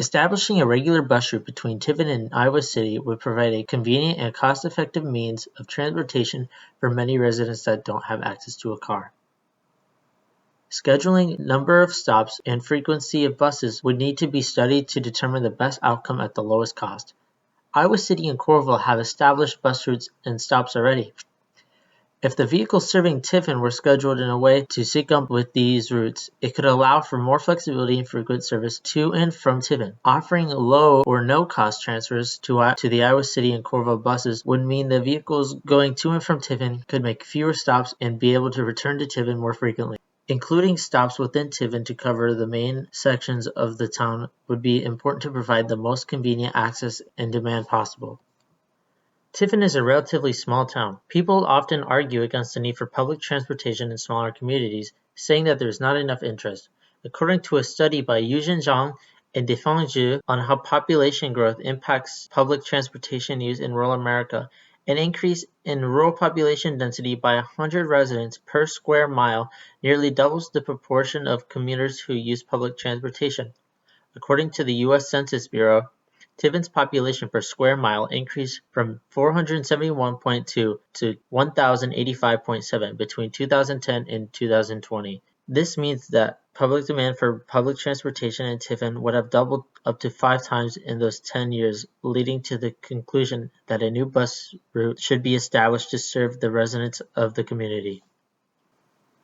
Establishing a regular bus route between Tiffin and Iowa City would provide a convenient and cost-effective means of transportation for many residents that don't have access to a car. Scheduling, number of stops, and frequency of buses would need to be studied to determine the best outcome at the lowest cost. Iowa City and Coralville have established bus routes and stops already. If the vehicles serving Tiffin were scheduled in a way to sync up with these routes, it could allow for more flexibility and frequent service to and from Tiffin. Offering low or no cost transfers to the Iowa City and Coralville buses would mean the vehicles going to and from Tiffin could make fewer stops and be able to return to Tiffin more frequently. Including stops within Tiffin to cover the main sections of the town would be important to provide the most convenient access and demand possible. Tiffin is a relatively small town. People often argue against the need for public transportation in smaller communities, saying that there is not enough interest. According to a study by Yujin Zhang and Tiffin Zhu on how population growth impacts public transportation use in rural America, an increase in rural population density by 100 residents per square mile nearly doubles the proportion of commuters who use public transportation. According to the U.S. Census Bureau, Tiffin's population per square mile increased from 471.2 to 1,085.7 between 2010 and 2020. This means that public demand for public transportation in Tiffin would have doubled up to 5 times in those 10 years, leading to the conclusion that a new bus route should be established to serve the residents of the community.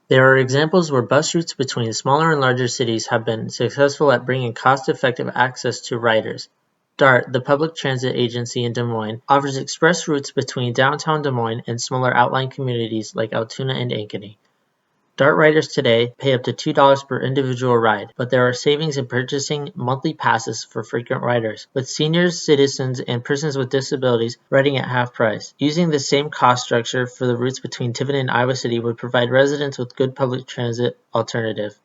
There are examples where bus routes between smaller and larger cities have been successful at bringing cost-effective access to riders. DART, the public transit agency in Des Moines, offers express routes between downtown Des Moines and smaller outlying communities like Altoona and Ankeny. DART riders today pay up to $2 per individual ride, but there are savings in purchasing monthly passes for frequent riders, with seniors, citizens, and persons with disabilities riding at half price. Using the same cost structure for the routes between Tiffin and Iowa City would provide residents with good public transit alternative.